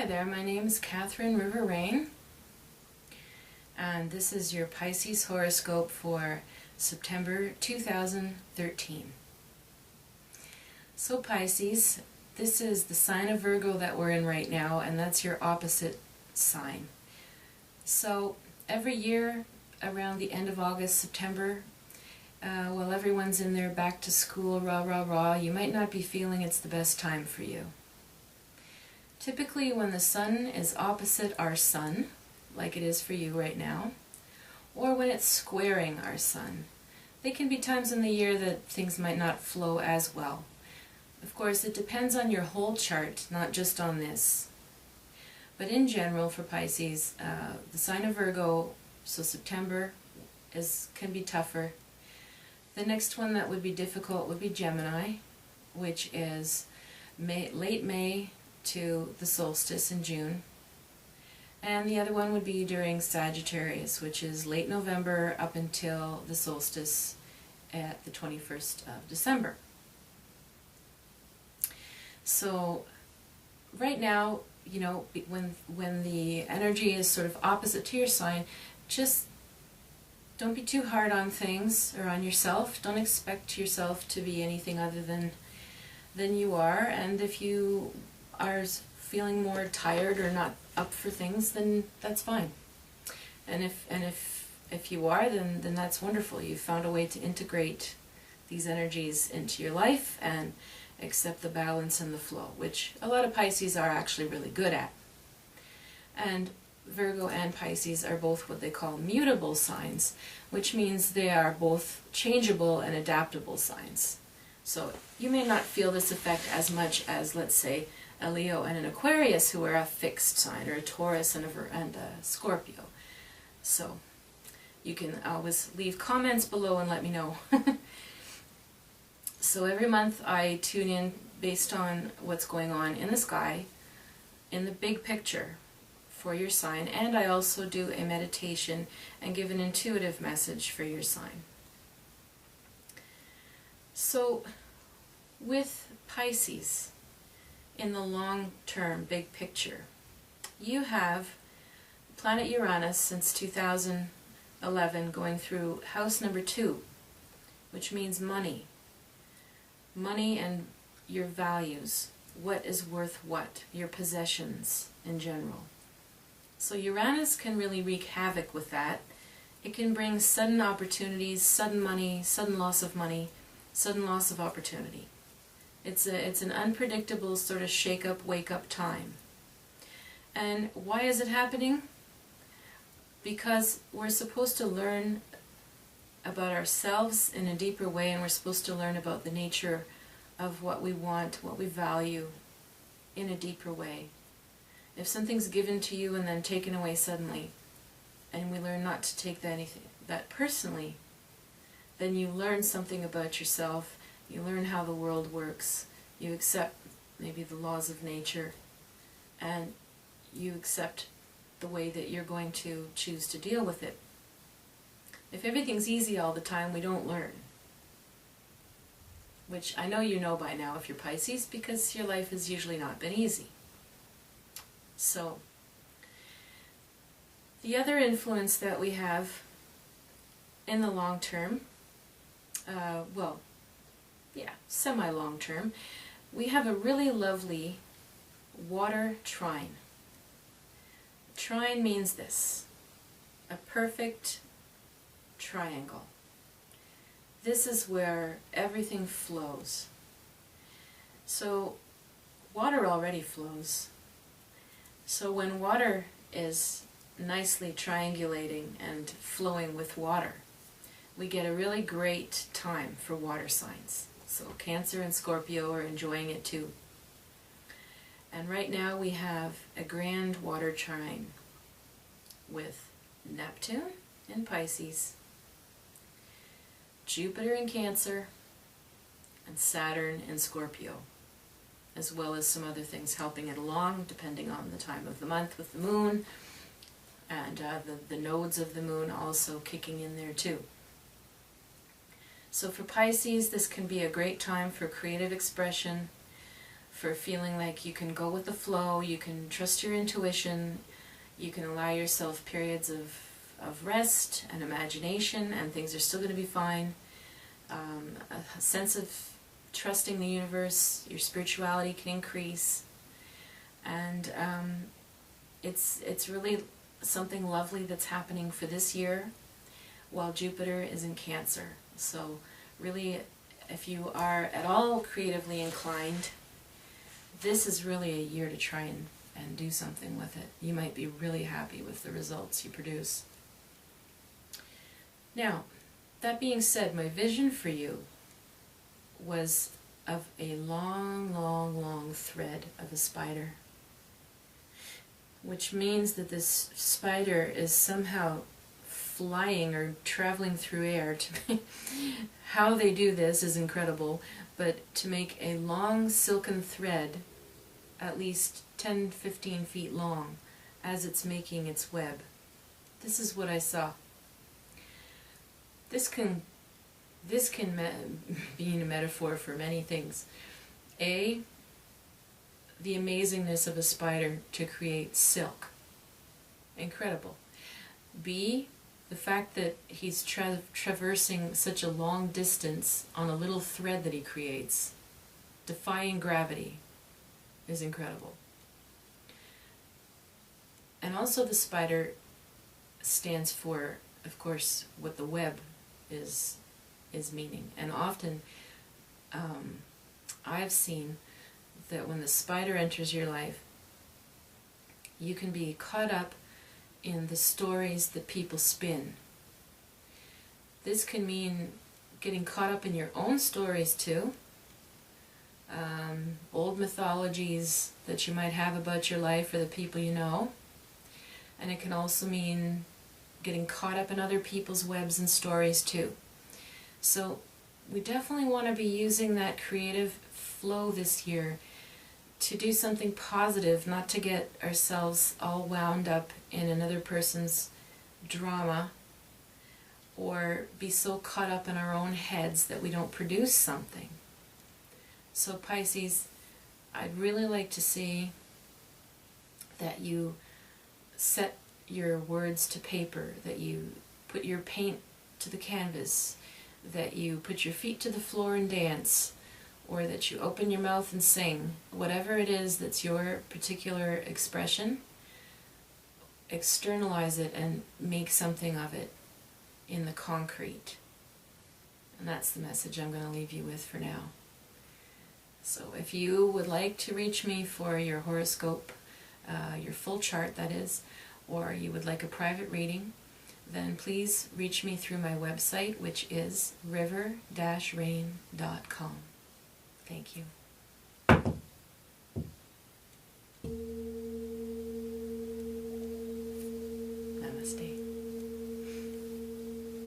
there, my name is Catherine River Rain, and this is your Pisces horoscope for September 2013. So Pisces, this is the sign of Virgo that we're in right now, and that's your opposite sign. So every year around the end of August, September, while everyone's in their back to school, rah rah rah, you might not be feeling it's the best time for you. Typically when the sun is opposite our sun, like it is for you right now, or when it's squaring our sun, there can be times in the year that things might not flow as well. Of course, it depends on your whole chart, not just on this. But in general for Pisces, the sign of Virgo, so September can be tougher. The next one that would be difficult would be Gemini, which is late May to the solstice in June. And the other one would be during Sagittarius, which is late November up until the solstice at the 21st of December. So right now, you know, when the energy is sort of opposite to your sign, just don't be too hard on things or on yourself. Don't expect yourself to be anything other than you are. And if you are feeling more tired or not up for things, then that's fine. And if you are, then that's wonderful. You've found a way to integrate these energies into your life and accept the balance and the flow, which a lot of Pisces are actually really good at. And Virgo and Pisces are both what they call mutable signs, which means they are both changeable and adaptable signs. So you may not feel this effect as much as, let's say, a Leo and an Aquarius, who are a fixed sign, or a Taurus and a Scorpio. So you can always leave comments below and let me know. So every month I tune in based on what's going on in the sky, in the big picture for your sign, and I also do a meditation and give an intuitive message for your sign. So with Pisces, in the long-term, big picture, you have planet Uranus since 2011 going through house number 2, which means money. Money and your values, what is worth what, your possessions in general. So Uranus can really wreak havoc with that. It can bring sudden opportunities, sudden money, sudden loss of money, sudden loss of opportunity. It's an unpredictable sort of shake-up, wake-up time. And why is it happening? Because we're supposed to learn about ourselves in a deeper way, and we're supposed to learn about the nature of what we want, what we value in a deeper way. If something's given to you and then taken away suddenly, and we learn not to take that personally, then you learn something about yourself. You learn how the world works, you accept maybe the laws of nature, and you accept the way that you're going to choose to deal with it. If everything's easy all the time, we don't learn. Which I know you know by now if you're Pisces, because your life has usually not been easy. So, the other influence that we have in the long term, semi-long term, we have a really lovely water trine. Trine means this: a perfect triangle. This is where everything flows. So water already flows. So when water is nicely triangulating and flowing with water, we get a really great time for water signs. So Cancer and Scorpio are enjoying it too. And right now we have a grand water trine with Neptune in Pisces, Jupiter in Cancer, and Saturn in Scorpio, as well as some other things helping it along depending on the time of the month with the moon, and the nodes of the moon also kicking in there too. So for Pisces, this can be a great time for creative expression, for feeling like you can go with the flow, you can trust your intuition, you can allow yourself periods of rest and imagination, and things are still going to be fine. A sense of trusting the universe, your spirituality can increase, and it's really something lovely that's happening for this year while Jupiter is in Cancer. So really, if you are at all creatively inclined, this is really a year to try and do something with it. You might be really happy with the results you produce. Now, that being said, my vision for you was of a long, long, long thread of a spider, which means that this spider is somehow flying or traveling through air. How they do this is incredible, but to make a long silken thread, at least 10-15 feet long, as it's making its web. This is what I saw. This can be a metaphor for many things. A, the amazingness of a spider to create silk. Incredible. B, the fact that he's traversing such a long distance on a little thread that he creates, defying gravity, is incredible. And also the spider stands for, of course, what the web is meaning. And often I've seen that when the spider enters your life, you can be caught up in the stories that people spin. This can mean getting caught up in your own stories too. Old mythologies that you might have about your life or the people you know. And it can also mean getting caught up in other people's webs and stories too. So we definitely want to be using that creative flow this year to do something positive, not to get ourselves all wound up in another person's drama or be so caught up in our own heads that we don't produce something. So Pisces, I'd really like to see that you set your words to paper, that you put your paint to the canvas, that you put your feet to the floor and dance, or that you open your mouth and sing. Whatever it is that's your particular expression, externalize it and make something of it in the concrete. And that's the message I'm going to leave you with for now. So if you would like to reach me for your horoscope, your full chart that is, or you would like a private reading, then please reach me through my website, which is river-rain.com. Thank you.